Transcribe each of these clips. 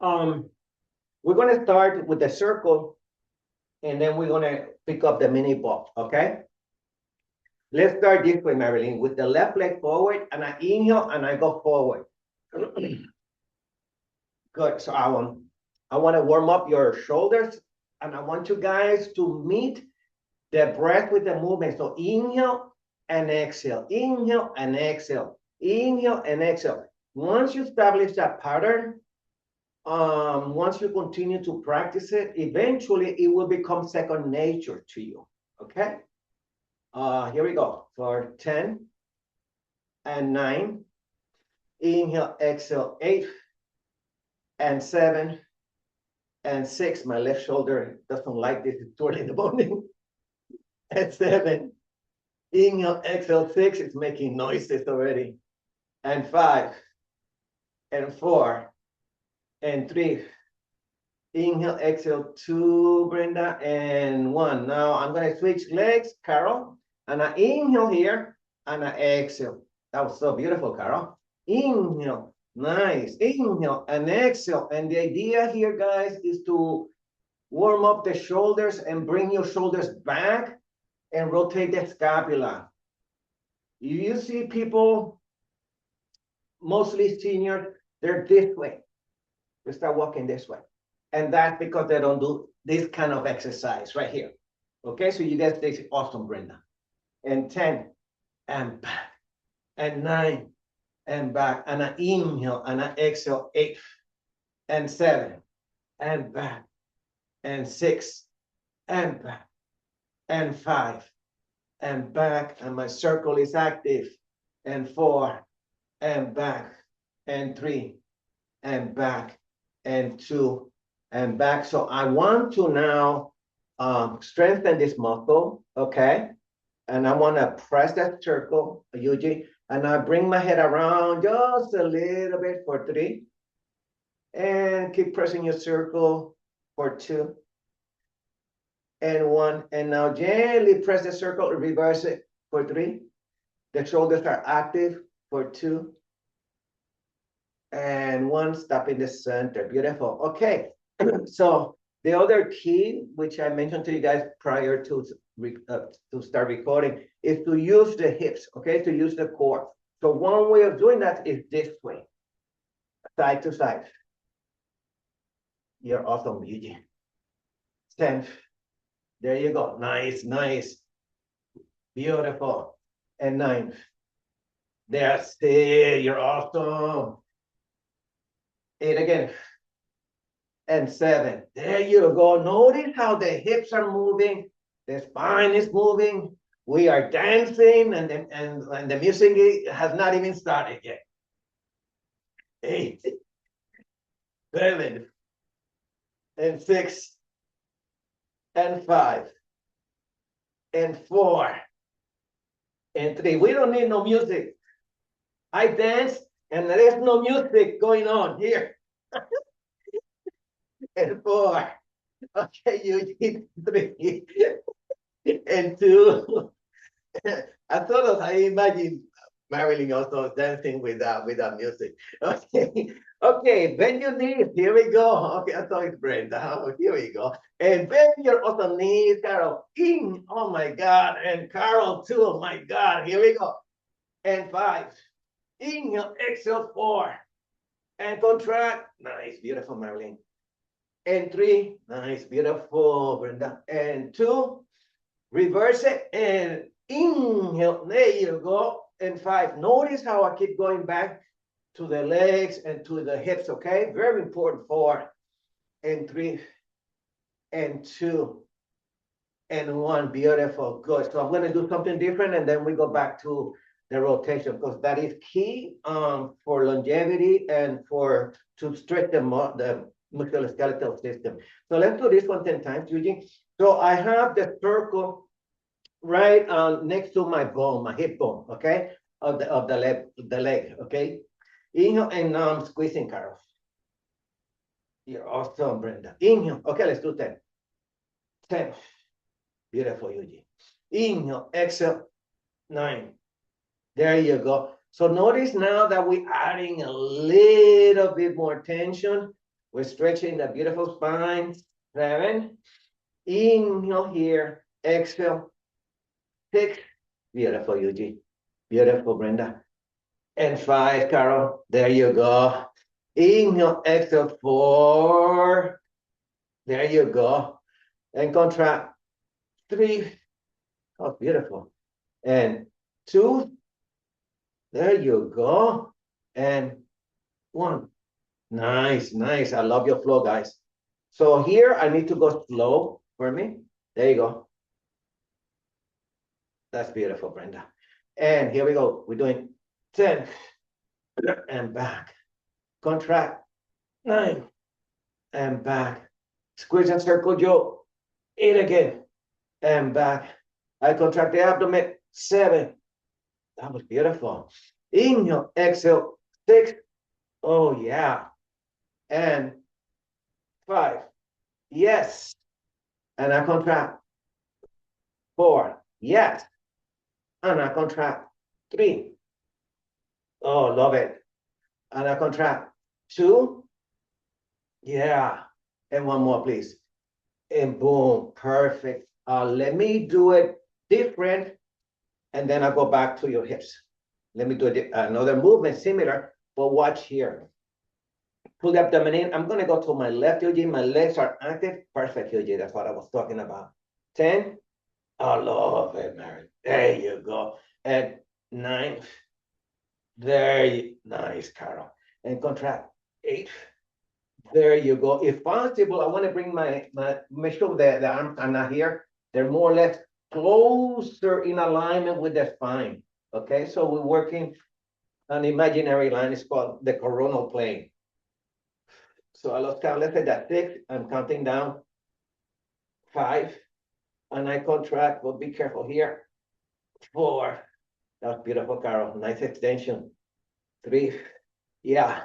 We're going to start with the circle, and then we're going to pick up the mini ball, okay? Let's start this way, Marilyn, with the left leg forward, and I inhale, and I go forward. Good, so I want to warm up your shoulders, and I want you guys to meet the breath with the movement. So inhale and exhale, inhale and exhale, inhale and exhale. Once you establish that pattern, once you continue to practice it, eventually it will become second nature to you, okay? Here we go for 10 and 9. Inhale, exhale, 8 and 7 and 6. My left shoulder doesn't like this, it's too early in the morning. And 7. Inhale, exhale, 6. It's making noises already. And 5 and 4 and 3. Inhale, exhale, 2, Brenda, and 1. Now I'm going to switch legs, Carol, and I inhale here, and I exhale. That was so beautiful, Carol. Inhale, nice. Inhale and exhale. And the idea here, guys, is to warm up the shoulders and bring your shoulders back and rotate the scapula. You see people, mostly seniors, they're this way. They start walking this way. And that's because they don't do this kind of exercise right here. Okay, so you guys think awesome, Brenda. And 10 and back, and 9 and back, and I inhale and I exhale, 8 and 7 and back, and 6 and back, and 5 and back, and my circle is active, and 4 and back, and 3 and back, and 2 and back. So I want to now strengthen this muscle, okay? And I want to press that circle, Yuji, and I bring my head around just a little bit for 3. And keep pressing your circle for 2 and 1. And now gently press the circle, reverse it for 3. The shoulders are active for 2 and 1. Stop in the center. Beautiful. Okay. So the other key, which I mentioned to you guys prior to start recording, is to use the hips, okay, to use the core. So one way of doing that is this way, side to side. You're awesome, Yuji. 10. There you go. Nice, nice. Beautiful. And 9. That's it. You're awesome. 8 again. And 7. There you go. Notice how the hips are moving. The spine is moving. We are dancing, and the music has not even started yet. 8, 7, and 6, and 5, and 4, and 3. We don't need no music. I dance, and there is no music going on here. And 4. Okay, you need 3. And 2. I thought of, I imagine Marilyn also dancing without music. Okay, okay, bend your knees. Here we go. Okay, I thought it's Brenda. Here we go. And bend your other knees, Carol. In. Oh my God. And Carol too. Oh my God. Here we go. And 5. Inhale, exhale, 4. And contract. Nice, beautiful, Marilyn. And 3. Nice, beautiful, Brenda. And 2. Reverse it and inhale. There you go. And 5. Notice how I keep going back to the legs and to the hips, okay? Very important. 4 and 3 and 2 and 1. Beautiful. Good. So I'm going to do something different, and then we go back to the rotation, because that is key for longevity and to stretch the musculoskeletal system. So let's do this one 10 times, Eugene. So I have the circle right next to my bone, my hip bone, okay, of the leg, okay. Inhale, and now I'm squeezing, Carol. You're awesome, Brenda. Inhale. Okay, let's do 10. 10. Beautiful, Eugene. Inhale, exhale, 9. There you go. So notice now that we're adding a little bit more tension. We're stretching the beautiful spine. 7. Inhale here. Exhale. 6. Beautiful, Yuji. Beautiful, Brenda. And 5, Carol. There you go. Inhale, exhale. 4. There you go. And contract. 3. Oh, beautiful. And 2. There you go. And 1. Nice, nice. I love your flow, guys. So here I need to go slow for me. There you go. That's beautiful, Brenda. And here we go. We're doing 10 and back. Contract. 9 and back. Squeeze and circle, Joe. 8 again and back. I contract the abdomen. 7. That was beautiful. Inhale, exhale. 6. Oh, yeah. And 5. Yes. And I contract. 4. Yes. And I contract. 3. Oh, love it. And I contract. 2. Yeah. And 1 more, please. And boom. Perfect. Let me do it different. And then I'll go back to your hips. Let me do another movement similar, but watch here. Pull the abdomen in. I'm going to go to my left, Yuji. My legs are active. Perfect, Yuji. That's what I was talking about. 10. I love it, Mary. There you go. And 9. There you, nice, Carol. And contract. 8. There you go. If possible, I want to bring make sure that the arms are not here. They're more or less closer in alignment with the spine. Okay, so we're working an imaginary line. It's called the coronal plane. So let's count. Let's say that 6. I'm counting down. 5. And I contract, but be careful here. 4. That's beautiful, Carol. Nice extension. 3. Yeah.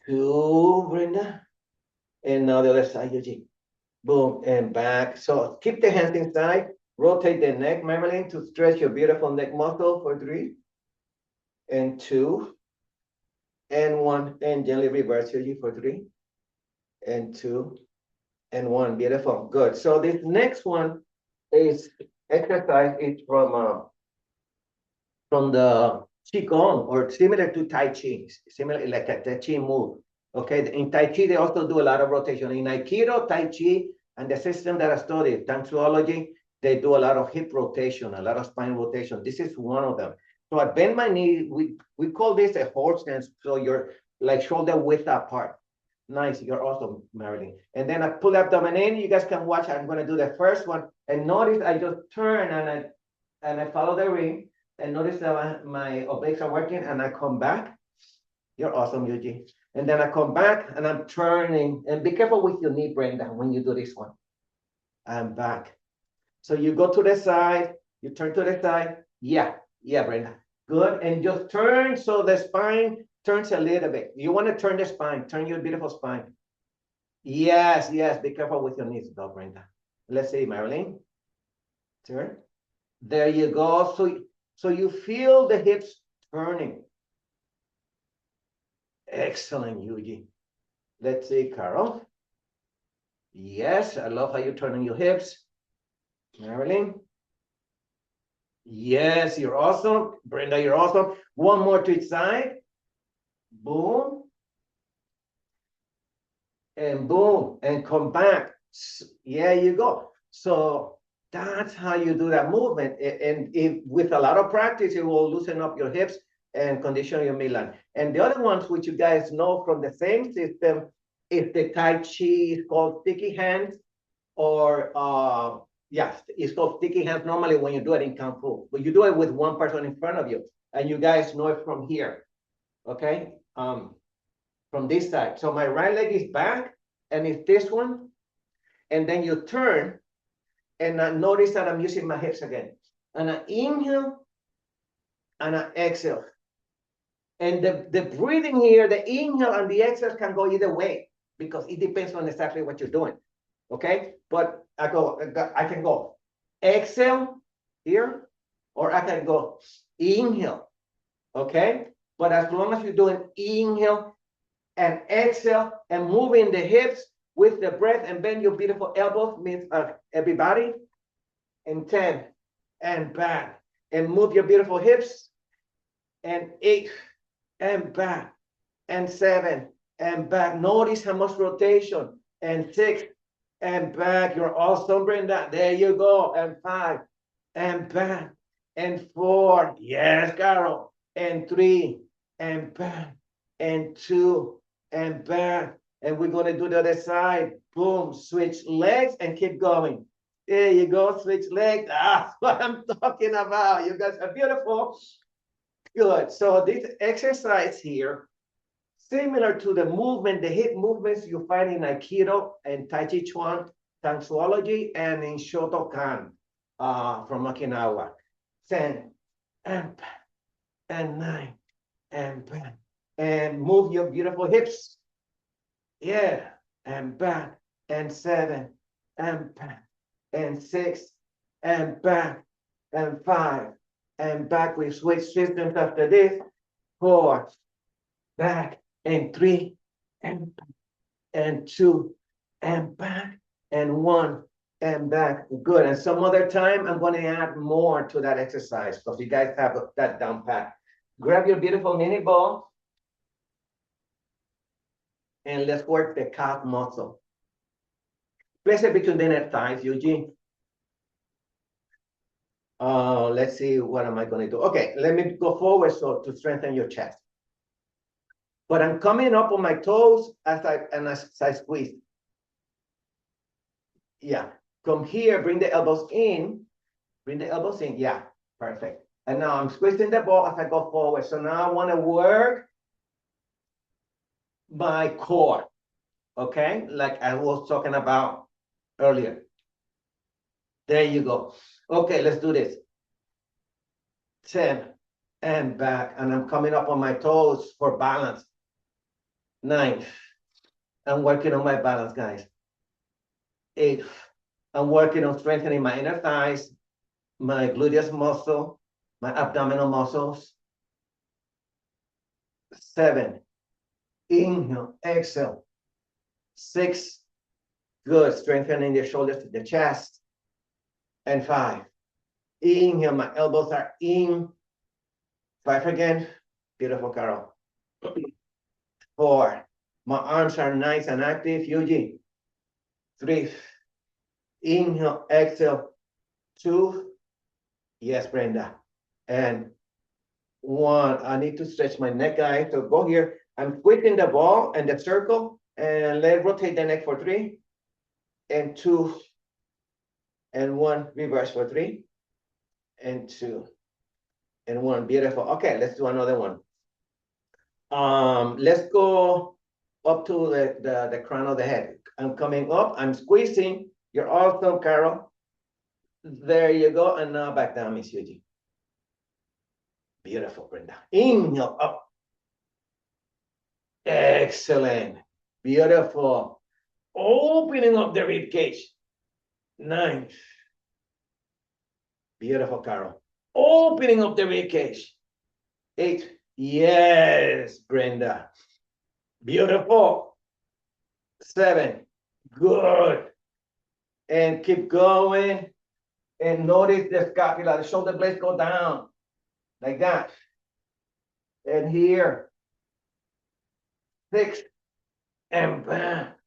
2, Brenda. And now the other side, Eugene. Boom, and back. So keep the hands inside. Rotate the neck, Marilyn, to stretch your beautiful neck muscle for 3. And 2. And 1. And gently reverse, Eugene, for 3. And 2. And 1. Beautiful. Good. So this next one is exercise. It's from the Qigong, or similar to Tai Chi, similar like a Tai Chi move. Okay, in Tai Chi, they also do a lot of rotation. In Aikido, Tai Chi, and the system that I studied, Tangsoology, they do a lot of hip rotation, a lot of spine rotation. This is one of them. So I bend my knee. We call this a horse stance. So you're like shoulder width apart. Nice, you're awesome, Marilyn. And then I pull abdomen in. You guys can watch. I'm going to do the first one. And notice I just turn and I follow the ring. And notice that my obliques are working, and I come back. You're awesome, Yuji. And then I come back and I'm turning. And be careful with your knee, Brenda, when you do this one. I'm back. So you go to the side, you turn to the side. Yeah, Brenda. Good. And just turn so the spine turns a little bit. You want to turn the spine, turn your beautiful spine. Yes. Be careful with your knees, though, Brenda. Let's see, Marilyn. Turn. There you go. So you feel the hips turning. Excellent, Yuji. Let's see, Carol. Yes, I love how you're turning your hips. Marilyn. Yes, you're awesome. Brenda, you're awesome. One more to each side. Boom. And boom. And come back. Yeah, you go. So that's how you do that movement. And if with a lot of practice, it will loosen up your hips and condition your midline. And the other ones, which you guys know from the same system, is the Tai Chi. Is called sticky hands, or it's called sticky hands normally when you do it in Kung Fu. But you do it with one person in front of you, and you guys know it from here, okay? From this side. So my right leg is back, and it's this one, and then you turn, and I notice that I'm using my hips again. And I inhale, and I exhale. And the breathing here, the inhale and the exhale can go either way, because it depends on exactly what you're doing. Okay, but I can go exhale here, or I can go inhale. Okay, but as long as you're doing inhale, and exhale, and moving the hips with the breath, and bend your beautiful elbows, means everybody, and 10, and back, and move your beautiful hips, and 8, and back, and 7, and back. Notice how much rotation, and 6, and back. You're awesome, Brenda. There you go, and 5, and back, and 4, yes, Carol, and 3, and back, and 2, and back. And we're going to do the other side. Boom, switch legs and keep going. There you go, switch legs. That's what I'm talking about. You guys are beautiful. Good. So this exercise here, similar to the movement, the hip movements you find in Aikido and Tai Chi Chuan, Tangsoology, and in Shotokan from Okinawa. 10, and back, and 9, and back. And move your beautiful hips. Yeah, and back, and 7, and back, and 6, and back, and 5, and back. We switch systems after this. 4, back, and 3, and back, and 2, and back, and 1, and back. Good. And some other time, I'm going to add more to that exercise because you guys have that down pat. Grab your beautiful mini ball. And let's work the calf muscle. Place it between the inner thighs, Eugene. Let's see, what am I going to do? Okay, let me go forward so to strengthen your chest. But I'm coming up on my toes as I squeeze. Yeah, come here, bring the elbows in. Bring the elbows in, yeah, perfect. And now I'm squeezing the ball as I go forward. So now I want to work my core. Okay, like I was talking about earlier. There you go. Okay, let's do this. 10, and back, and I'm coming up on my toes for balance. 9, I'm working on my balance, guys. 8, I'm working on strengthening my inner thighs, my gluteus muscle, my abdominal muscles. 7, inhale, exhale. 6, good, strengthening the shoulders, the chest. And 5, inhale, my elbows are in. 5 again, beautiful, Carol. 4, my arms are nice and active, Eugene. 3, inhale, exhale. 2, yes, Brenda. And 1, I need to stretch my neck, guys. So go here. I'm squeezing the ball and the circle, and let it rotate the neck for 3, and 2, and 1, reverse for 3, and 2, and 1. Beautiful. Okay, let's do another one. Let's go up to the crown of the head. I'm coming up, I'm squeezing. You're awesome, Carol. There you go. And now back down, Miss Yuji. Beautiful, Brenda. Inhale, up. Excellent. Beautiful. Opening up the rib cage. 9. Beautiful, Carol. Opening up the rib cage. 8. Yes, Brenda. Beautiful. 7. Good. And keep going. And notice the scapula, the shoulder blades go down. Like that. And here. 6. And back.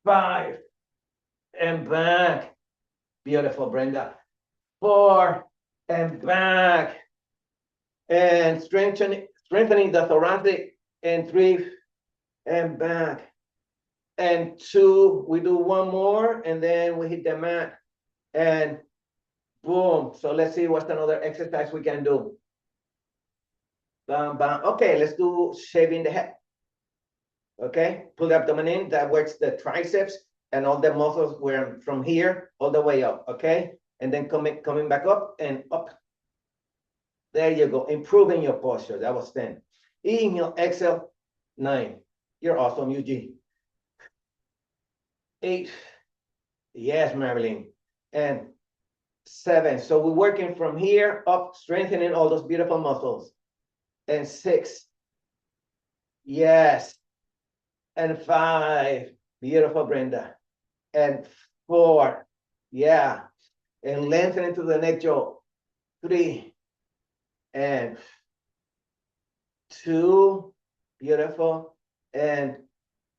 5. And back. Beautiful, Brenda. 4. And back. And strengthening the thoracic. And 3. And back. And 2. We do 1 more. And then we hit the mat. And boom. So let's see what's another exercise we can do. Bam, bam. Okay, let's do shaving the head. Okay, pull the abdomen in. That works the triceps and all the muscles were from here all the way up. Okay, and then coming back up and up. There you go. Improving your posture. That was 10. Inhale, exhale. 9. You're awesome, Eugene. 8. Yes, Marilyn. And 7. So we're working from here up, strengthening all those beautiful muscles. And 6. Yes. And 5. Beautiful, Brenda. And 4. Yeah. And lengthen into the neck, Joe. 3. And 2. Beautiful. And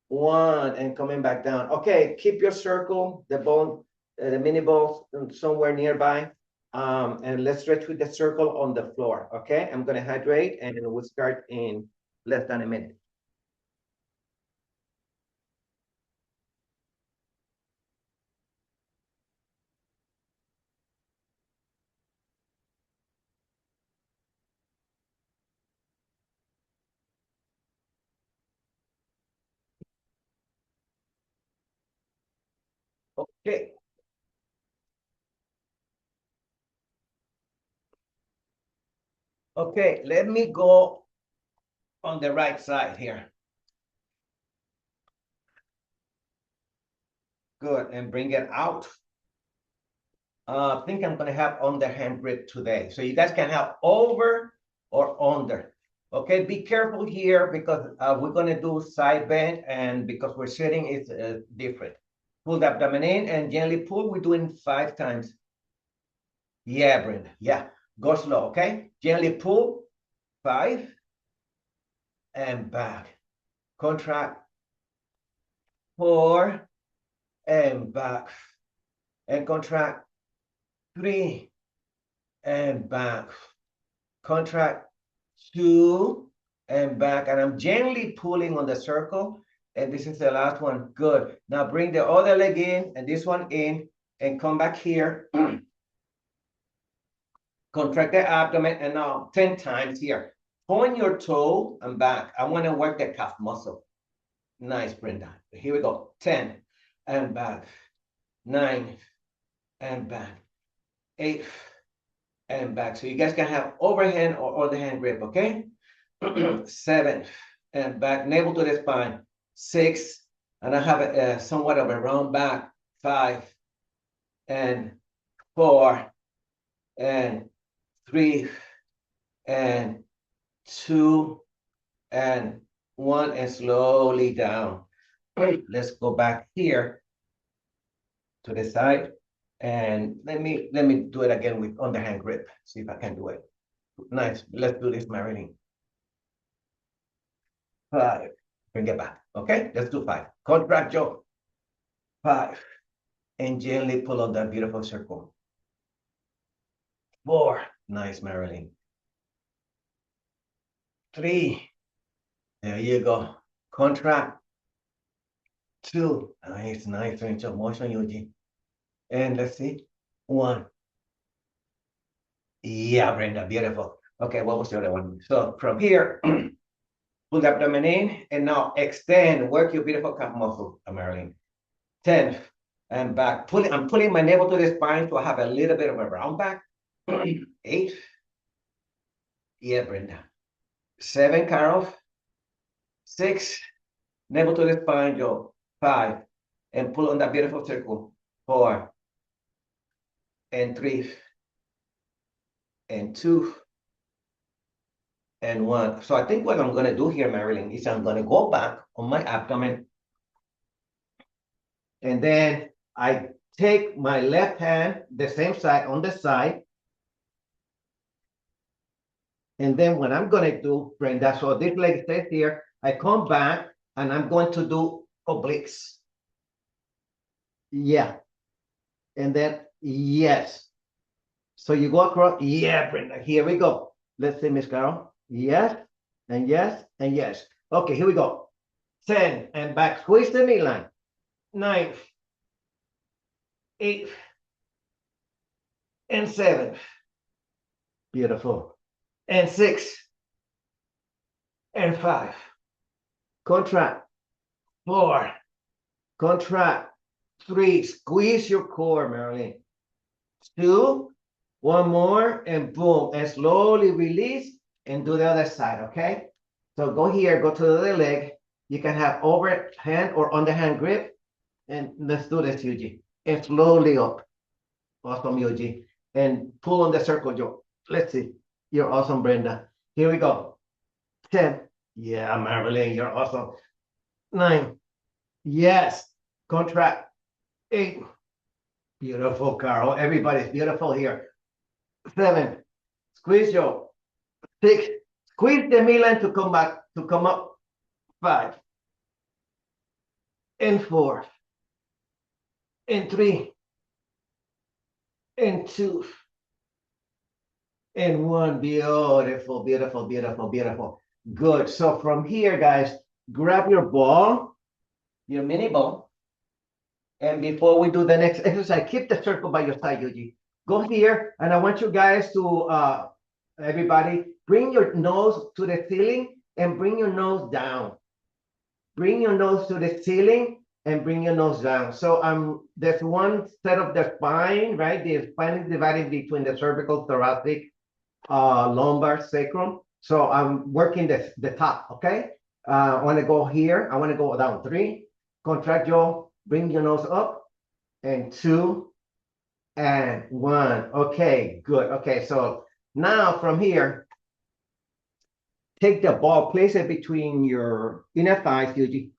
1. And coming back down. Okay, keep your circle, the bone, the mini balls somewhere nearby. And let's stretch with the circle on the floor. Okay, I'm going to hydrate and we'll start in less than a minute. Okay. Okay, let me go on the right side here. Good, and bring it out. I think I'm gonna have underhand grip today. So you guys can have over or under. Okay, be careful here because we're gonna do side bend and because we're sitting, it's different. Pull the abdomen in and gently pull. We're doing 5 times. Yeah, Brenda, yeah. Go slow, okay? Gently pull, 5, and back. Contract, 4, and back. And contract, 3, and back. Contract, 2, and back. And I'm gently pulling on the circle. And this is the last one. Good. Now bring the other leg in and this one in and come back here. Contract the abdomen and now 10 times here. Point your toe and back. I want to work the calf muscle. Nice, Brenda. Here we go. 10 and back. 9 and back. 8 and back. So you guys can have overhand or underhand grip, okay? 7 and back, navel to the spine. 6, and I have a somewhat of a round back. 5 and 4 and 3 and 2 and 1 and slowly down. Let's go back here to the side and let me do it again with underhand grip. See if I can do it. Nice. Let's do this, Marilyn. 5. Bring it back. Okay, let's do 5. Contract, Joe. 5. And gently pull on that beautiful circle. 4. Nice, Marilyn. 3. There you go. Contract. 2. Nice range of motion, Yuji. And let's see. 1. Yeah, Brenda, beautiful. Okay, what was the other one? So from here, pull the abdomen in and now extend, work your beautiful calf muscle, Marilyn. 10 and back. I'm pulling my navel to the spine to have a little bit of a round back. 8. Yeah, Brenda. 7, Carol. 6. Navel to the spine, Joe. 5. And pull on that beautiful circle. 4. And 3. And 2. And 1. So I think what I'm going to do here, Marilyn, is I'm going to go back on my abdomen. And then I take my left hand, the same side, on the side. And then what I'm going to do, Brenda, so this leg stays here. I come back and I'm going to do obliques. Yeah. And then, yes. So you go across. Yeah, Brenda. Here we go. Let's see, Miss Carol. Yes, and yes, and yes. Okay, here we go. 10 and back. Squeeze the midline. 9, 8, and 7. Beautiful. And 6, and 5. Contract. 4. Contract. 3. Squeeze your core, Marilyn. 2. 1 more, and boom. And slowly release and do the other side, okay? So go here, go to the other leg. You can have overhand or underhand grip. And let's do this, Yuji. And slowly up. Awesome, Yuji. And pull on the circle, Joe. Let's see. You're awesome, Brenda. Here we go. 10. Yeah, Marilyn, you're awesome. 9. Yes. Contract. 8. Beautiful, Carl. Everybody's beautiful here. 7. Squeeze your 6. Squeeze the midline to come back, to come up. 5. And 4. And 3. And 2. And 1. Beautiful, beautiful, beautiful, beautiful. Good. So from here, guys, grab your ball, your mini ball. And before we do the next exercise, keep the circle by your side, Yuji. Go here, and I want you guys to, everybody, bring your nose to the ceiling and bring your nose down. Bring your nose to the ceiling and bring your nose down. So there's one set of the spine, right? The spine is divided between the cervical, thoracic, lumbar, sacrum. So I'm working the top, okay? I want to go here. I want to go down. 3. Contract your, bring your nose up. And 2. And 1. Okay, good. Okay, so now from here, take the ball, place it between your inner thighs, Yuji.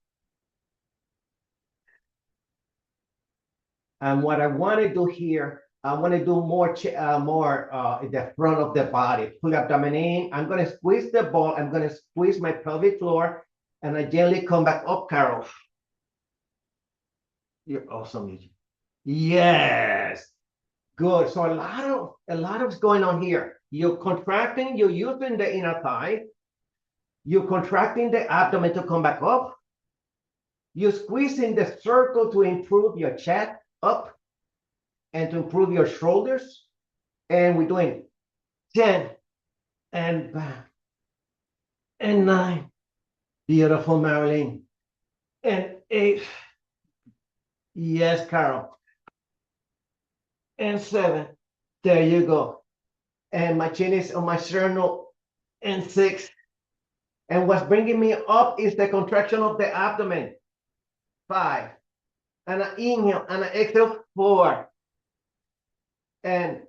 And what I want to do here, I want to do more in the front of the body. Pull abdomen in. I'm going to squeeze the ball. I'm going to squeeze my pelvic floor, and I gently come back up, Carol. You're awesome, Yuji. Yes. Good. So a lot of going on here. You're contracting, you're using the inner thigh. You're contracting the abdomen to come back up. You're squeezing the circle to improve your chest up and to improve your shoulders. And we're doing 10 and back and 9. Beautiful, Marilyn. And 8. Yes, Carol. And 7. There you go. And my chin is on my sternum. And 6. And what's bringing me up is the contraction of the abdomen. 5. And I inhale and I exhale. 4. And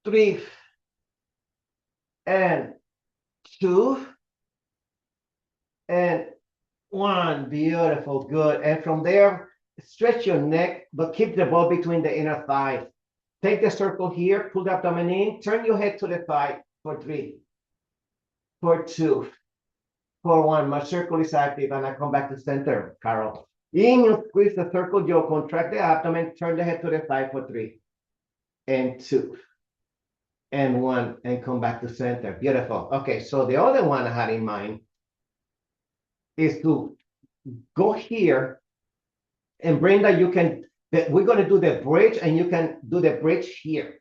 3. And 2. And 1. Beautiful. Good. And from there, stretch your neck, but keep the ball between the inner thighs. Take the circle here, pull the abdomen in, turn your head to the side for 3, for 2, for 1. My circle is active, and I come back to center, Carol. Inhale, squeeze the circle, you contract the abdomen, turn the head to the side for 3, and 2, and 1, and come back to center. Beautiful. Okay, so the other one I had in mind is to go here, and Brenda, you can, we're going to do the bridge, and you can do the bridge here.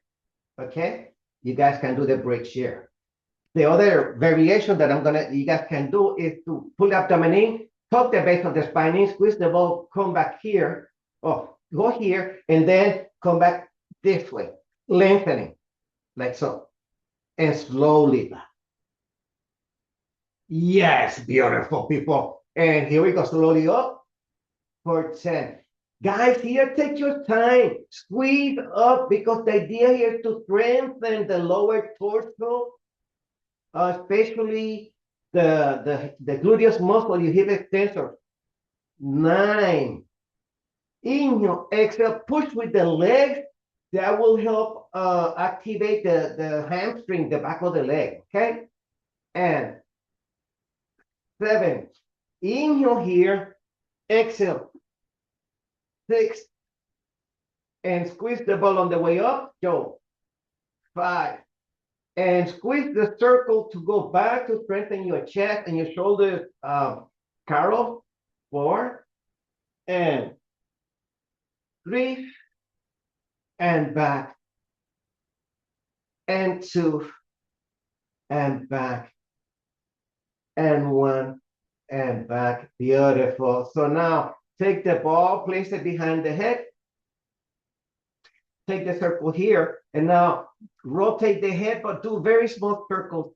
Okay, you guys can do the bridge here. The other variation that you guys can do is to pull the abdomen in, tuck the base of the spine in, squeeze the ball, come back here, go here, and then come back this way, lengthening, like so, and slowly back. Yes, beautiful people. And here we go, slowly up for 10. Guys, here, take your time. Squeeze up, because the idea here is to strengthen the lower torso, especially the gluteus muscle, your hip extensor. 9. Inhale, exhale, push with the legs. That will help activate the hamstring, the back of the leg, okay? And 7. Inhale here, exhale. 6. And squeeze the ball on the way up, go. 5. And squeeze the circle to go back to strengthen your chest and your shoulders, Carol. 4. And 3. And back. And 2. And back. And 1. And back. Beautiful. So now take the ball, place it behind the head. Take the circle here, and now rotate the head, but do very small circles.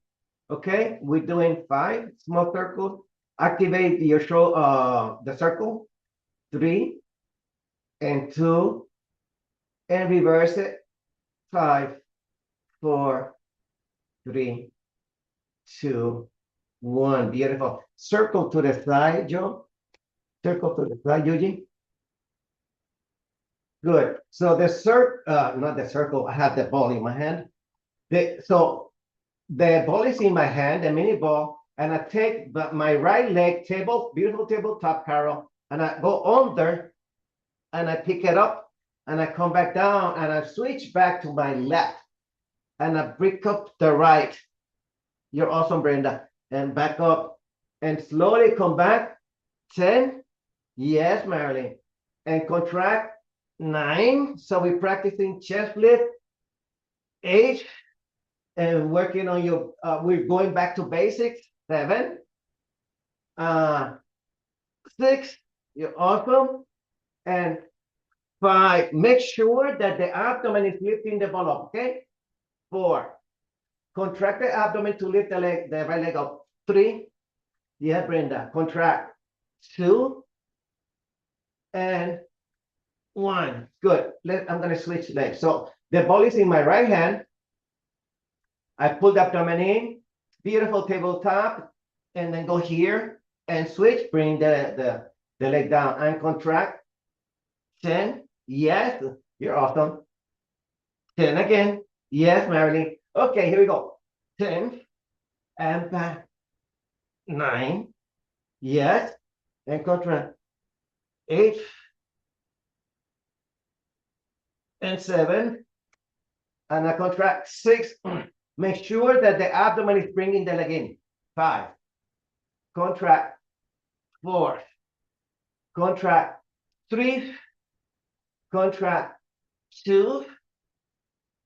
Okay, we're doing 5 small circles. Activate your the circle. 3 and 2, and reverse it. 5, 4, 3, 2, 1. Beautiful. circle to the side, Joe. Circle to the side, Yuji. Good. So the not the circle, I have the ball in my hand. So the ball is in my hand, the mini ball, and I take my right leg, beautiful tabletop, Carol, and I go under, and I pick it up, and I come back down, and I switch back to my left, and I break up the right. You're awesome, Brenda. And back up, and slowly come back. 10. Yes, Marilyn. And contract. 9. So we're practicing chest lift. 8. And working on your, we're going back to basics. 7. 6. You're awesome. And 5. Make sure that the abdomen is lifting the ball up, okay? 4. Contract the abdomen to lift the leg, the right leg up. 3. Yeah, Brenda. Contract. 2. And 1. Good. I'm going to switch legs. So the ball is in my right hand. I pull the abdomen in. Beautiful tabletop. And then go here and switch. Bring the leg down and contract. 10. Yes. You're awesome. 10 again. Yes, Marilyn. Okay, here we go. 10. And back. 9. Yes. And contract. 8. And 7. And I contract. 6. Make sure that the abdomen is bringing the leg in. 5. Contract. 4. Contract. 3. Contract. 2.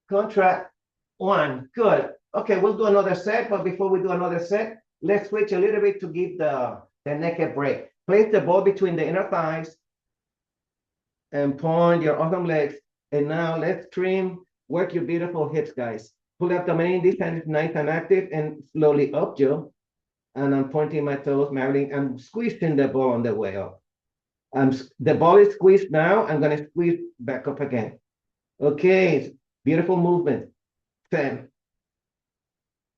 Contract. 1. Good. Okay, we'll do another set, but before we do another set, let's switch a little bit to give the neck a break. Place the ball between the inner thighs and point your awesome legs. And now let's trim, work your beautiful hips, guys. Pull up the main, this hand is nice and active, and slowly up, Joe. And I'm pointing my toes, Marilyn. I'm squeezing the ball on the way up. The ball is squeezed now. I'm gonna squeeze back up again. Okay, beautiful movement. 10.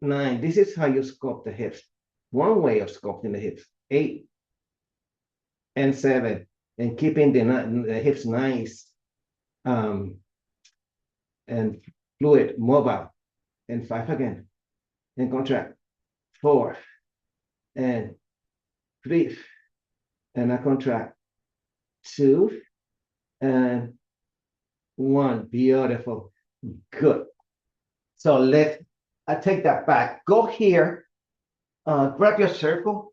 9. This is how you sculpt the hips. One way of sculpting the hips. 8. And 7. And keeping the hips nice and fluid, mobile. And 5 again. And contract. 4. And 3. And I contract. 2. And 1. Beautiful. Good. So I take that back. Go here. Grab your circle.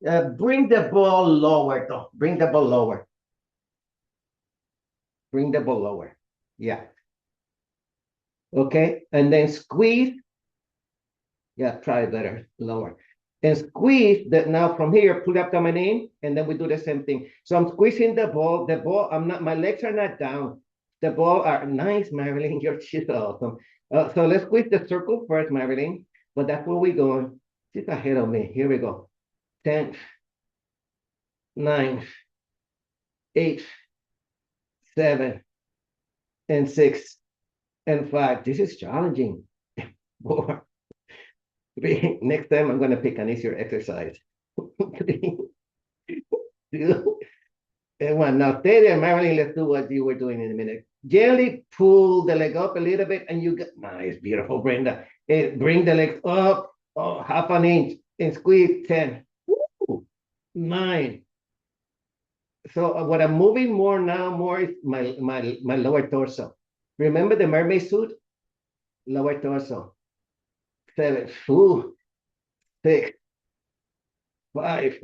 Bring the ball lower, though. Bring the ball lower. Bring the ball lower. Yeah. Okay. And then squeeze. Yeah, try better. Lower. And squeeze that now from here, pull up the abdomen in, and then we do the same thing. So I'm squeezing the ball. The ball, my legs are not down. The ball are nice, Marilyn. Your she's awesome. So let's squeeze the circle first, Marilyn. But that's where we're going. She's ahead of me. Here we go. 10, 9, 8, 7, and 6, and 5. This is challenging. 4, 3. Next time I'm going to pick an easier exercise. 3, 2, and 1. Now stay there, Marilyn. Let's do what you were doing in a minute. Gently pull the leg up a little bit, and you get nice, beautiful, Brenda. And bring the legs up, half an inch, and squeeze. 10, 9. So what I'm moving more is my lower torso. Remember the mermaid suit? Lower torso. 7, 6, 5,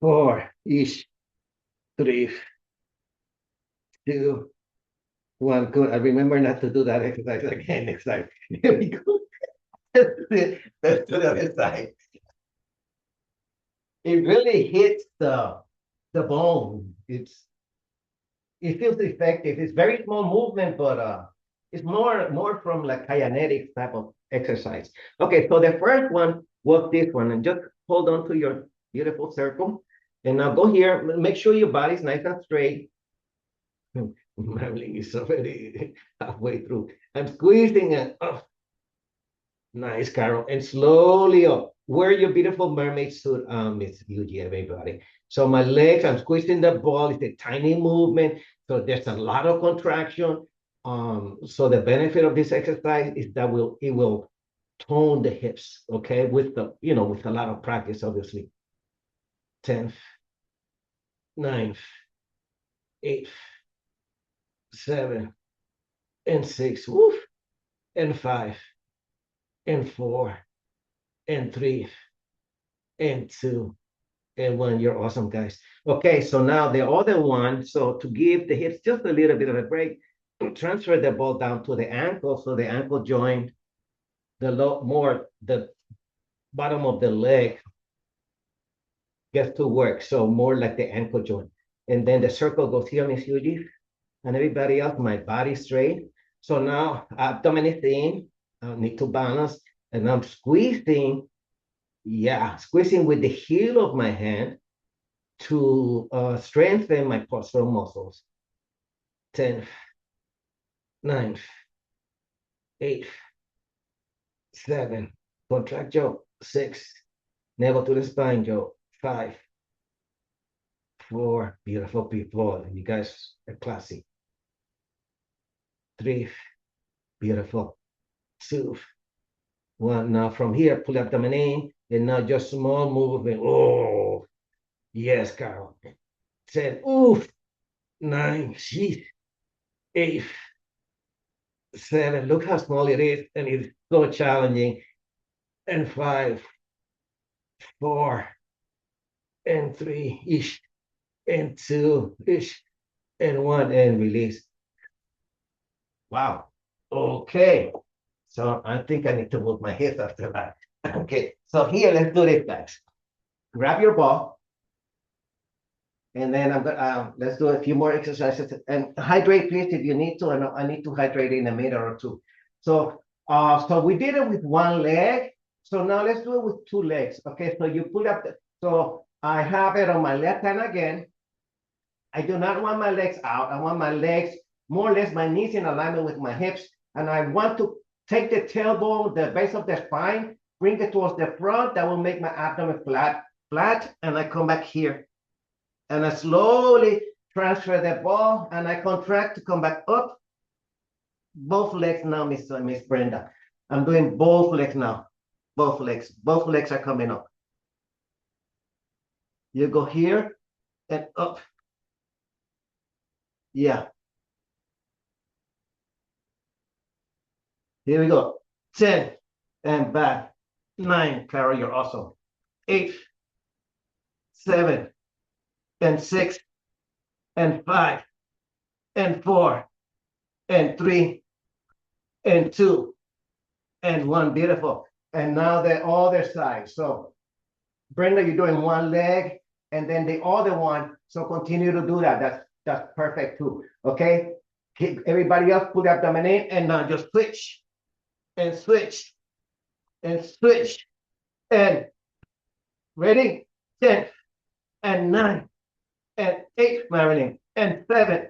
4, ish, 3, 2, 1. Good. I remember not to do that exercise again next time. Here we go. Let's do the other side. It really hits the bone. It feels effective. It's very small movement, but it's more from like Callanetics type of exercise. Okay, so the first one was this one, and just hold on to your beautiful circle. And now go here. Make sure your body's nice and straight. Marilyn is already halfway through. I'm squeezing it. Nice, Carol. And slowly up. Wear your beautiful mermaid suit, Miss Yuji, everybody. So my legs, I'm squeezing the ball. It's a tiny movement. So there's a lot of contraction. So the benefit of this exercise is that it will tone the hips, okay, with with a lot of practice, obviously. 10th, 9th, 8th, 7th, and 6th, woof, and 5, and 4, and 3, and 2, and 1. You're awesome, guys. Okay, so now the other one, so to give the hips just a little bit of a break, transfer the ball down to the ankle, so the ankle joint, the bottom of the leg gets to work, so more like the ankle joint. And then the circle goes here, Miss Yuji, and everybody else, my body straight. So now abdomen is in, I need to balance, and I'm squeezing, squeezing with the heel of my hand to strengthen my postural muscles. 10th, 9th, 8th, 7th, contract jaw, 6th, navel to the spine, jaw, 5, 4, beautiful people, you guys are classy. 3, beautiful. 2, 1. Now from here, pull abdomen in, and now just small movement. Oh, yes, Carol. 10, oof, 9, sheesh, 8, 7. Look how small it is, and it's so challenging. And 5, 4, and 3, ish, and 2, ish, and 1, and release. Wow. Okay. So I think I need to move my hips after that. Okay. So here, let's do this, guys. Grab your ball. And then let's do a few more exercises and hydrate, please, if you need to. I need to hydrate in a minute or two. So, so we did it with one leg. So now let's do it with two legs. Okay, so you pull up. So I have it on my left hand again. I do not want my legs out. I want my legs, more or less my knees in alignment with my hips. And I want to take the tailbone, the base of the spine, bring it towards the front. That will make my abdomen flat. And I come back here. And I slowly transfer the ball, and I contract to come back up. Both legs now, Miss Brenda. I'm doing both legs now. Both legs are coming up. You go here and up. Yeah. Here we go. 10 and back. 9, Carol, you're awesome. 8, 7, and 6, and 5, and 4, and 3, and 2, and 1. Beautiful. And now the other side. So Brenda, you're doing one leg and then the other one. So continue to do that. That's perfect too. Okay. Everybody else put the abdomen in, and now just switch and switch and switch. And ready? 10 and 9 and 8, Marilyn, and 7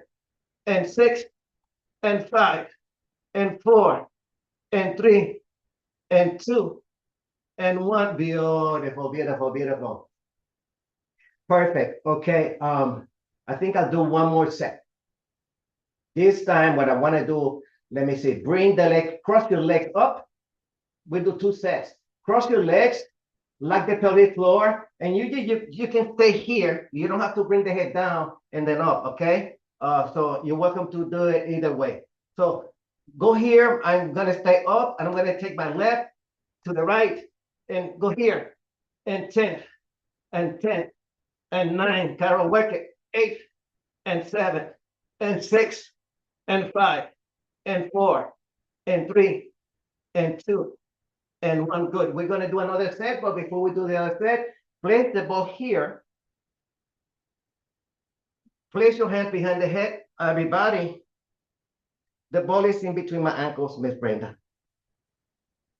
and 6 and 5 and 4 and 3 and 2 and 1. Beautiful. Perfect. Okay. I think I'll do one more set. This time, what I want to do, let me see, bring the leg, cross your legs up. We do 2 sets. Cross your legs, like the pelvic floor, and you can stay here. You don't have to bring the head down and then up, okay? So you're welcome to do it either way. So go here. I'm gonna stay up, and I'm gonna take my left to the right and go here. And 10 and 10 and 9. Carol, work it. 8 and 7 and 6 and 5 and 4 and 3 and 2 and 1. Good. We're going to do another set, but before we do the other set, place the ball here. Place your hand behind the head, everybody. The ball is in between my ankles, Miss Brenda.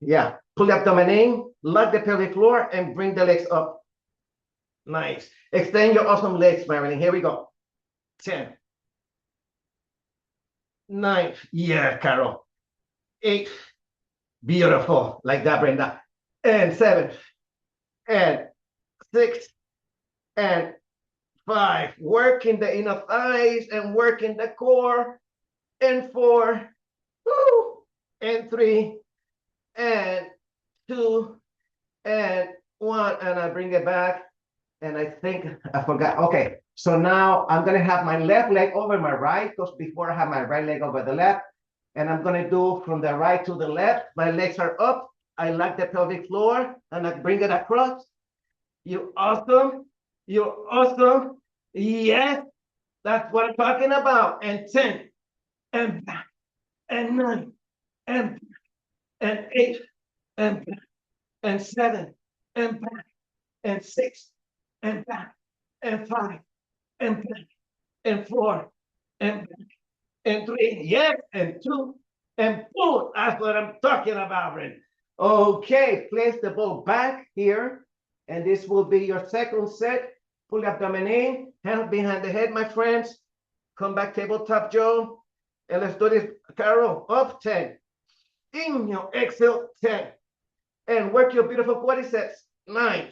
Yeah. Pull the abdomen in, lock the pelvic floor, and bring the legs up. Nice. Extend your awesome legs, Marilyn. Here we go. 10. 9. Yeah, Carol. 8. Beautiful, like that, Brenda. And 7, and 6, and 5. Working the inner thighs and working the core. And 4, woo, and 3, and 2, and 1. And I bring it back. And I think I forgot. Okay, so now I'm gonna have my left leg over my right, because before I have my right leg over the left. And I'm gonna do from the right to the left. My legs are up. I like the pelvic floor, and I bring it across. You awesome. You're awesome. Yes, that's what I'm talking about. And 10, and back, and 9, and back, and 8, and back, and 7, and back, and 6, and back, and 5, and back, and 4, and back, and 3, yes, and 2, and boom. That's what I'm talking about, Ren. Okay, place the ball back here, and this will be your second set. Pull abdomen in, hands behind the head, my friends. Come back, tabletop Joe. And let's do this, Carol. Up 10. Inhale, exhale, 10. And work your beautiful quadriceps. 9,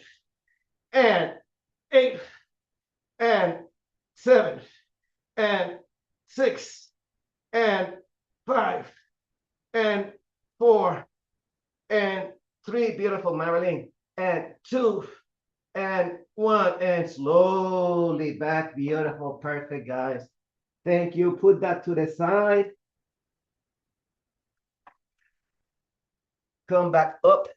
and 8, and 7, and 6, and 5, and 4, and 3. Beautiful, Marilyn. And 2, and 1, and slowly back. Beautiful, perfect, guys. Thank you. Put that to the side. Come back up.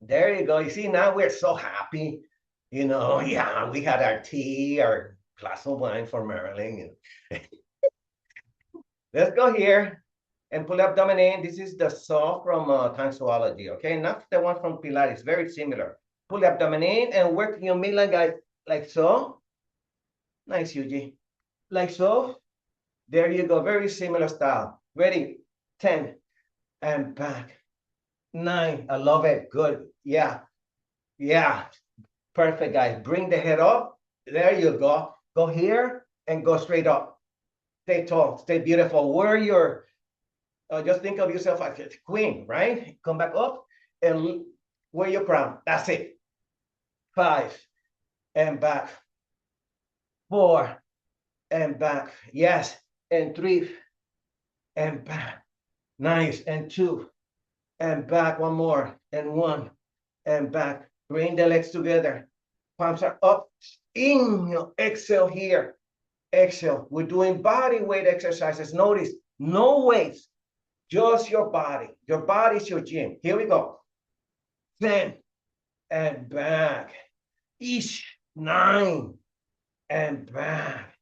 There you go. You see, now we're so happy. Yeah, we had our tea, our glass of wine for Marilyn. Let's go here and pull abdomen in. This is the saw from Tangsoology, okay? Not the one from Pilates, very similar. Pull abdomen in and work your midline, guys, like so. Nice, Yuji. Like so. There you go, very similar style. Ready? 10, and back. 9, I love it, good. Yeah, perfect, guys. Bring the head up. There you go. Go here and go straight up. Stay tall, stay beautiful. Warrior. Just think of yourself as a queen, right? Come back up and wear your crown. That's it. 5, and back. 4, and back. Yes, and 3, and back. Nice, and 2, and back. One more, and 1, and back. Bring the legs together. Palms are up. Inhale, exhale here. Exhale. We're doing body weight exercises. Notice, no weights. Just your body. Your body's your gym. Here we go. 10, and back. 9, and back.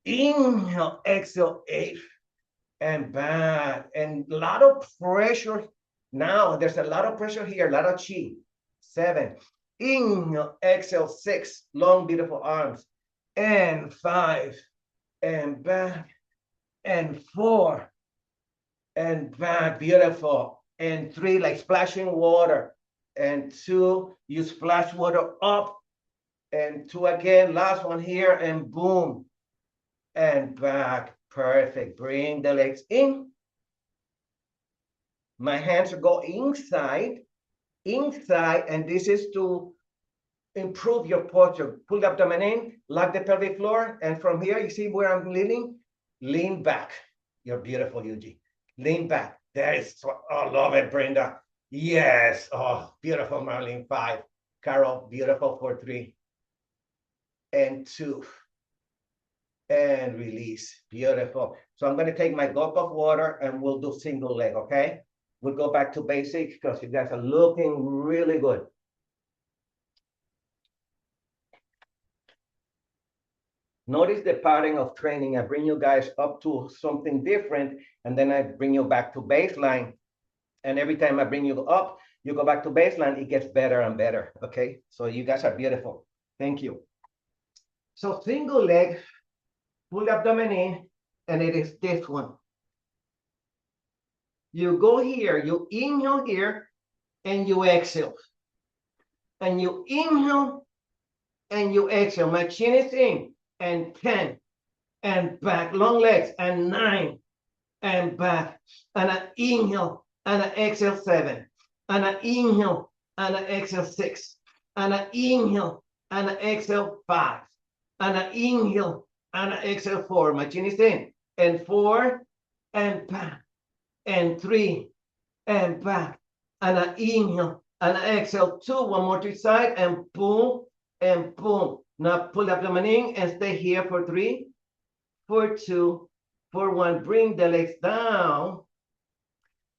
Inhale, exhale, 8, and back. And a lot of pressure. Now, there's a lot of pressure here, a lot of chi. 7. Inhale, exhale, 6. Long, beautiful arms. And 5, and back. And 4, and back. Beautiful. And 3, like splashing water. And 2, you splash water up. And 2 again. Last one here. And boom. And back. Perfect. Bring the legs in. My hands go inside, and this is to improve your posture. Pull the abdomen in, lock the pelvic floor, and from here, you see where I'm leaning? Lean back. You're beautiful, Yuji. Lean back. There is, oh, love it, Brenda. Yes, oh, beautiful, Marlene. 5. Carol, beautiful for 3. And 2. And release. Beautiful. So I'm going to take my gulp of water, and we'll do single leg, okay? We'll go back to basics because you guys are looking really good. Notice the pattern of training. I bring you guys up to something different, and then I bring you back to baseline. And every time I bring you up, you go back to baseline, it gets better and better, okay? So you guys are beautiful. Thank you. So single leg, pull abdomen in, and it is this one. You go here, you inhale here, and you exhale. And you inhale, and you exhale. My chin is in, and 10, and back, long legs, and 9, and back, and an inhale, and an exhale, 7, and an inhale, and an exhale, 6, and an inhale, and an exhale, 5, and an inhale, and an exhale, 4. My chin is in, and 4, and back, and 3, and back, and an inhale, and an exhale, 2. One more to each side, and boom, and boom. Now pull abdomen in and stay here for 3, for 2, for 1. Bring the legs down.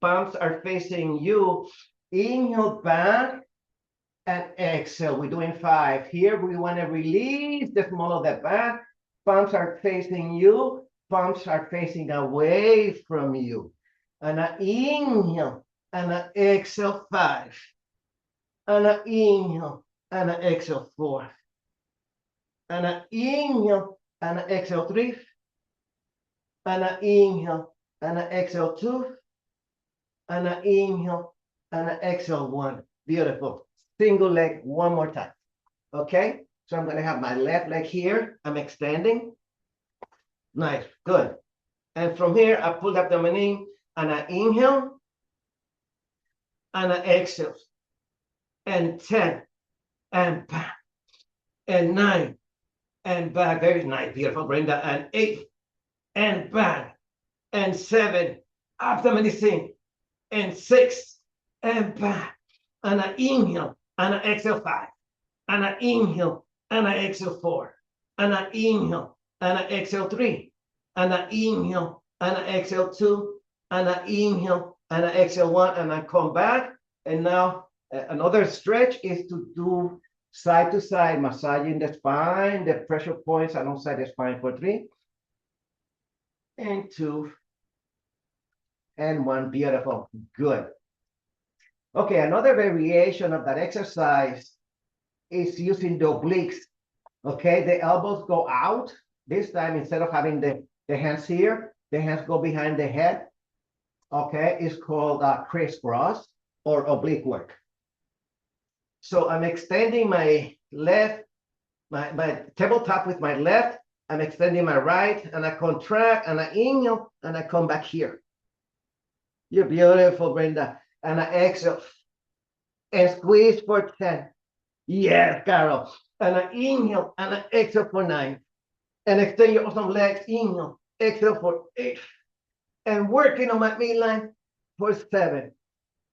Palms are facing you. Inhale back and exhale. We're doing 5. Here we want to release the small of the back. Palms are facing you. Palms are facing away from you. And an inhale and an exhale, 5. And an inhale and an exhale, 4. And an inhale and an exhale, 3. And an inhale and an exhale, 2. And an inhale and an exhale, 1. Beautiful. Single leg one more time. Okay? So I'm going to have my left leg here. I'm extending. Nice. Good. And from here, I pull up the abdomen and I inhale and I exhale. And 10 and back. And 9 and back. Very nice. Beautiful, Brenda. And 8 and back. And 7. Abdomen is in. And 6 and back. And I inhale and I exhale, 5. And I inhale and I exhale, 4. And I inhale and I exhale, 3. And I inhale and I exhale, 2. And I inhale and I exhale, 1. And I come back. And now another stretch is to do side to side, massaging the spine, the pressure points alongside the spine for 3. And 2. And 1. Beautiful. Good. Okay, another variation of that exercise is using the obliques. Okay, the elbows go out. This time, instead of having the hands here, the hands go behind the head. Okay, it's called crisscross or oblique work. So I'm extending my left, my tabletop with my left. I'm extending my right, and I contract, and I inhale, and I come back here. You're beautiful, Brenda. And I exhale and squeeze for 10. Yes, Carol. And I inhale and I exhale for 9. And extend your awesome legs. Inhale, exhale for 8. And working on my midline for 7.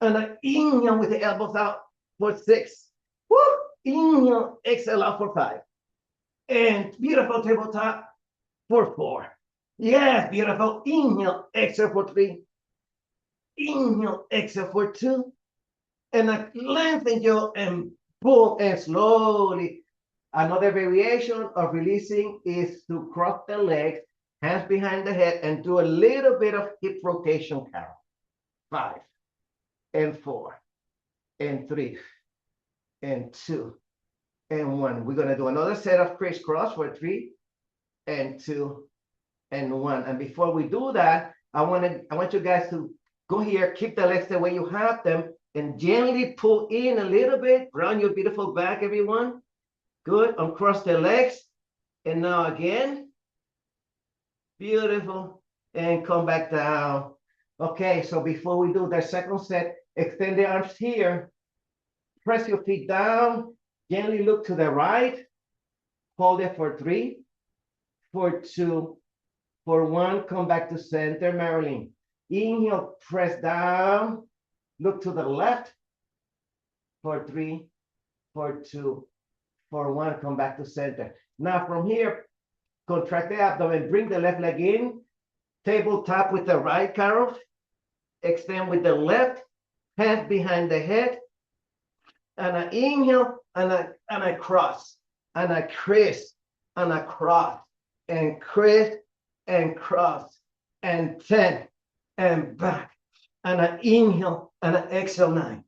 And I inhale with the elbows out for 6. Woo! Inhale, exhale out for 5. And beautiful tabletop for 4. Yes, beautiful. Inhale, exhale for 3. Inhale, exhale for 2. And I lengthen you and boom, and slowly. Another variation of releasing is to cross the legs, hands behind the head, and do a little bit of hip rotation, Carol. 5, and 4, and 3, and 2, and 1. We're going to do another set of crisscross for 3, and 2, and 1. And before we do that, I want you guys to go here, keep the legs the way you have them, and gently pull in a little bit. Round your beautiful back, everyone. Good. Uncross the legs. And now again. Beautiful. And come back down. Okay, so before we do the second set, extend the arms here. Press your feet down. Gently look to the right. Hold it for 3, for 2, for 1. Come back to center, Marilyn. Inhale, press down. Look to the left for 3, for 2, for 1. Come back to center. Now from here, contract the abdomen. Bring the left leg in. Tabletop with the right, Carol. Extend with the left. Hands behind the head. And I inhale, and I cross. And I criss, and I cross. And criss, and cross. And 10, and back. And I inhale, and I exhale 9.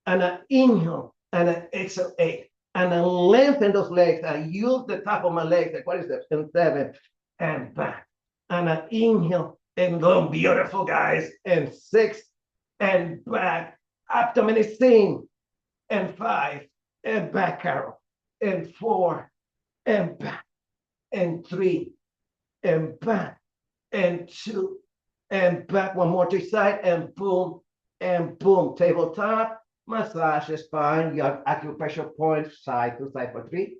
And I inhale, and I exhale 8. And I lengthen those legs. I use the top of my legs. Like, what is that? And 7, and back. And I inhale, and go beautiful, guys. And 6, and back. Abdomen is in. And 5, and back, Carol. And 4, and back. And 3, and back, and two, and back. One more to side, and boom, tabletop. Massage the spine. You have acupressure points side to side for 3,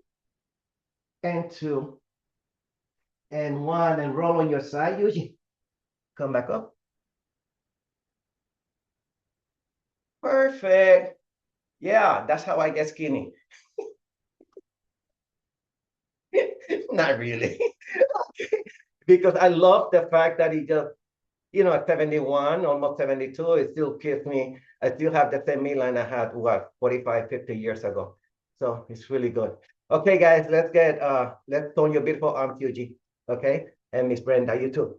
and 2, and 1, and roll on your side, Yuji. Come back up. Perfect. Yeah, that's how I get skinny. Not really. Because I love the fact that he just, at 71, almost 72, it still keeps me, I still have the same midline I had, 45, 50 years ago. So it's really good. Okay, guys, let's tone your beautiful arms, Yuji. Okay, and Miss Brenda, you too.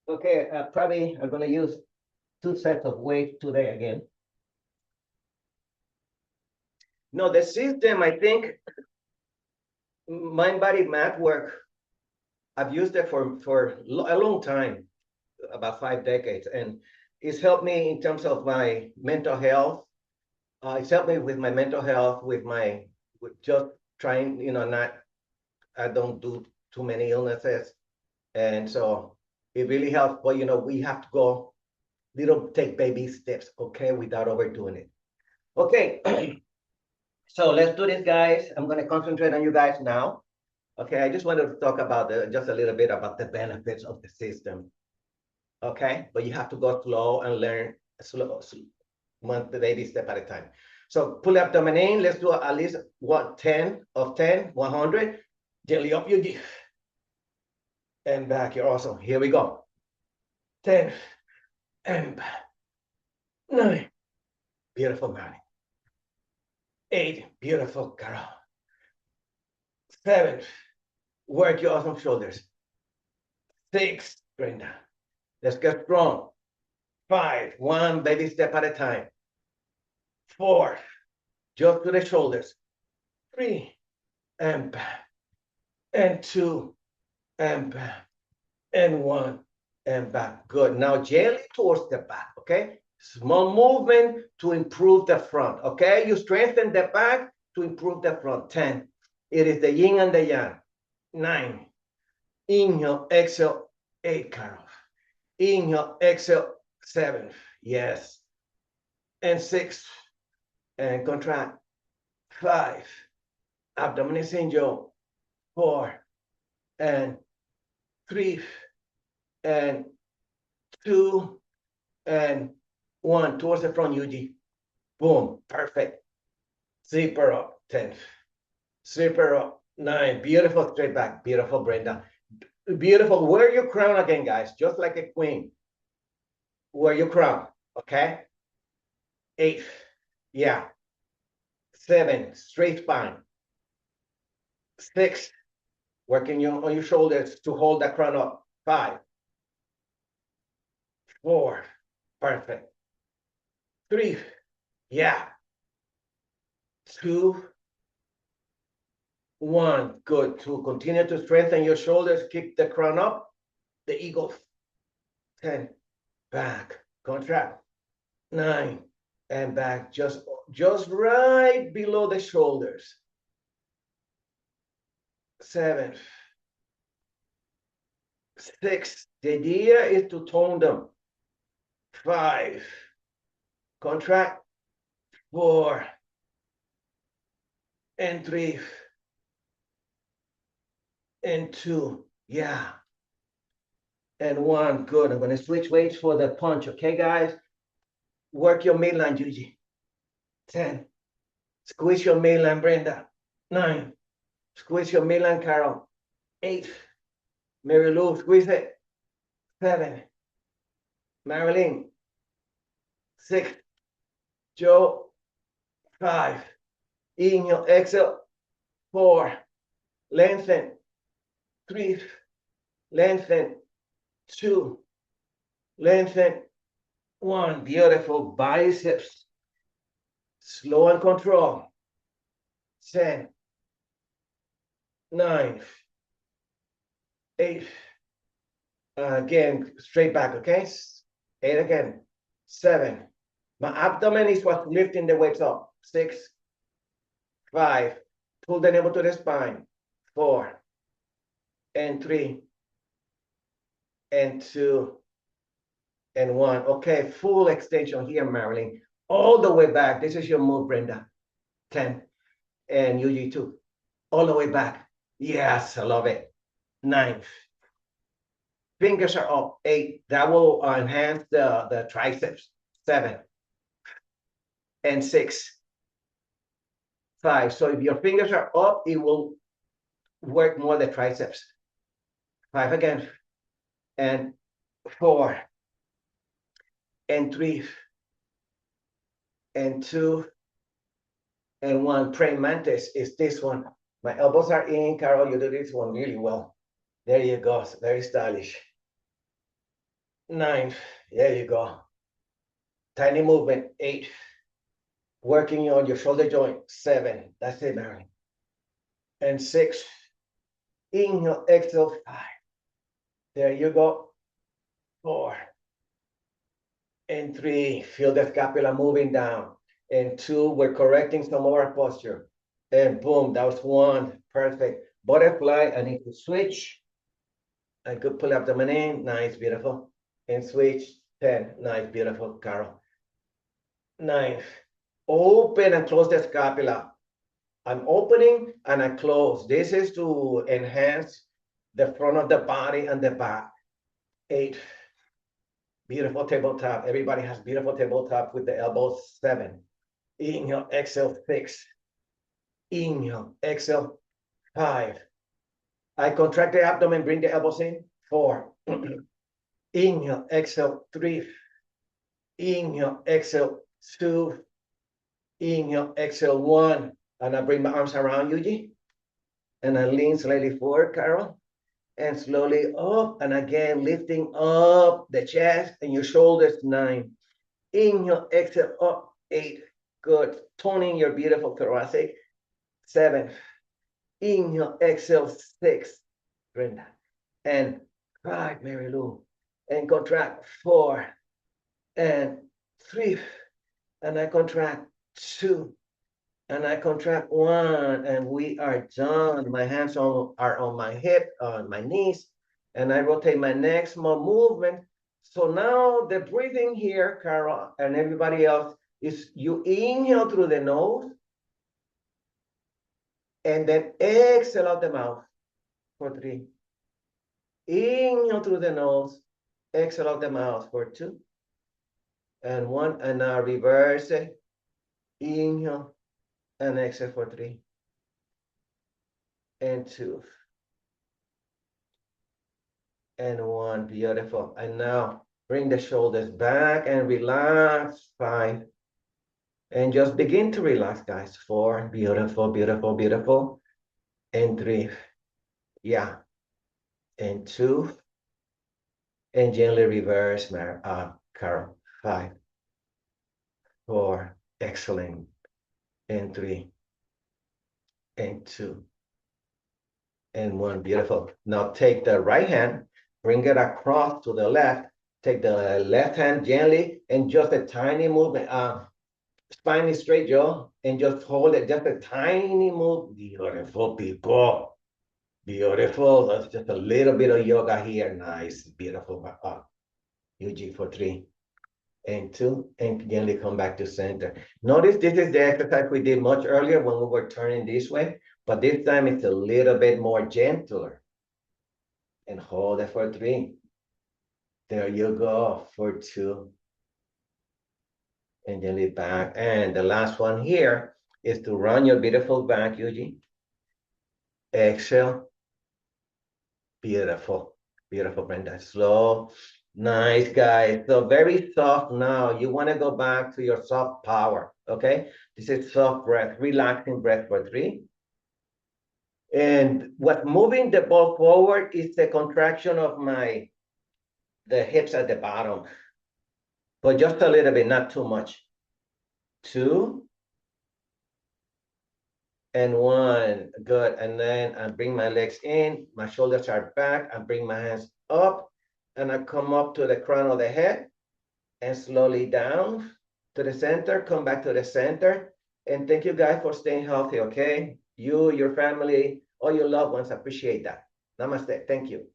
Okay, probably I'm gonna use 2 sets of weights today again. No, the system, I think, mind body mat work, I've used it for a long time, about 5 decades, and it's helped me in terms of my mental health. It's helped me with my mental health, with just trying, I don't do too many illnesses, and so it really helps. But we have to go take baby steps, okay, without overdoing it. Okay, so let's do this, guys. I'm gonna concentrate on you guys now. Okay, I just wanted to talk about just a little bit about the benefits of the system. Okay, but you have to go slow and learn slow, one baby step at a time. So pull abdomen in. Let's do at least 10 of 10, 100. Jelly up your give. And back. You're awesome. Here we go. 10 and back. 9. Beautiful, Mary. 8. Beautiful, Carol. 7. Work your awesome shoulders. 6. Brenda. Let's get strong. 5. One baby step at a time. 4. Just to the shoulders. 3. And back. And 2. And back. And 1. And back. Good. Now gently towards the back. Okay. Small movement to improve the front. Okay. You strengthen the back to improve the front. 10. It is the yin and the yang. 9. Inhale, exhale. 8, Carol. Inhale, exhale. 7. Yes. And 6. And contract. 5. Abdomen is in jaw. 4. And 3. And 2. And 1. Towards the front, Yuji. Boom. Perfect. Zipper up. 10. Zipper up. 9. Beautiful. Straight back. Beautiful, Brenda. Beautiful. Wear your crown again, guys. Just like a queen. Wear your crown. Okay. 8. Yeah. 7. Straight spine. 6. Working on your shoulders to hold that crown up. 5. 4. Perfect. 3. Yeah. 2. 1. Good. To continue to strengthen your shoulders, keep the crown up. The eagle. 10. Back. Contract. 9. And back. Just right below the shoulders. 7. 6. The idea is to tone them. 5. Contract. 4. And 3. And 2. Yeah. And 1. Good. I'm going to switch weights for the punch. Okay, guys? Work your midline, Yuji. 10. Squeeze your midline, Brenda. 9. Squeeze your midline, Carol. 8. Mary Lou, squeeze it. 7. Marilyn. 6. Joe. 5. Inhale, exhale. 4. Lengthen. 3. Lengthen. 2. Lengthen. 1. Beautiful biceps. Slow and control. 10, 9, 8. Again, straight back, okay? 8 again. 7. My abdomen is what's lifting the weights up. 6, 5. Pull the navel to the spine. 4, and 3, and 2, and 1. Okay, full extension here, Marilyn. All the way back. This is your move, Brenda. 10. And Yuji too. All the way back. Yes, I love it. 9. Fingers are up. 8. That will enhance the triceps. 7. And 6. 5. So if your fingers are up, it will work more the triceps. 5 again. And 4. And 3. And 2. And 1. Praying mantis is this one. My elbows are in. Carol, you do this one really well. There you go. Very stylish. 9. There you go. Tiny movement. 8. Working on your shoulder joint. 7. That's it, Mary. And 6. Inhale, exhale. 5. There you go. 4. And 3. Feel the scapula moving down. And 2. We're correcting some of our posture. And boom, that was 1. Perfect. Butterfly. I need to switch. I could pull up the in. Nice, beautiful. And switch. 10. Nice, beautiful, Carol. 9. Open and close the scapula. I'm opening and I close. This is to enhance the front of the body and the back. 8. Beautiful tabletop. Everybody has beautiful tabletop with the elbows. 7. Inhale, exhale. 6. Inhale, exhale. 5. I contract the abdomen, bring the elbows in. 4. Inhale, exhale. 3. Inhale, exhale. 2. Inhale, exhale. 1. And I bring my arms around Yuji. And I lean slightly forward, Carol. And slowly up. And again, lifting up the chest and your shoulders. 9. Inhale, exhale, up. 8. Good. Toning your beautiful thoracic. 7. Inhale, exhale. 6. Brenda. And 5, Mary Lou. And contract. 4. And 3. And I contract. 2. And I contract. 1. And we are done. My hands are on my hip, on my knees. And I rotate my neck, small movement. So now the breathing here, Carol, and everybody else, is you inhale through the nose. And then exhale out the mouth for 3. Inhale through the nose. Exhale out the mouth for 2. And 1. And now reverse it. Inhale and exhale for 3. And 2. And 1. Beautiful. And now bring the shoulders back and relax. 5. And just begin to relax, guys. 4. Beautiful, beautiful, beautiful. And 3. Yeah. And 2. And gently reverse, Carol. 5. 4. Excellent. And 3. And 2. And 1. Beautiful. Now take the right hand, bring it across to the left. Take the left hand gently and just a tiny movement. Spine is straight, Joe, and just hold it. Just a tiny move. Beautiful, people. Beautiful. That's just a little bit of yoga here. Nice, beautiful. Yuji for 3. And 2, and gently come back to center. Notice this is the exercise we did much earlier when we were turning this way, but this time it's a little bit more gentler. And hold it for 3. There you go for 2. And gently back. And the last one here is to run your beautiful back, Yuji. Exhale. Beautiful. Beautiful, Brenda. Slow. Nice, guys. So very soft now. You want to go back to your soft power, okay? This is soft breath, relaxing breath for 3. And what's moving the ball forward is the contraction of the hips at the bottom. But just a little bit, not too much. 2. and one. Good. And then I bring my legs in, my shoulders are back. I bring my hands up, and I come up to the crown of the head, and slowly down to the center, come back to the center. And thank you guys for staying healthy, okay? You, your family, all your loved ones appreciate that. Namaste. Thank you.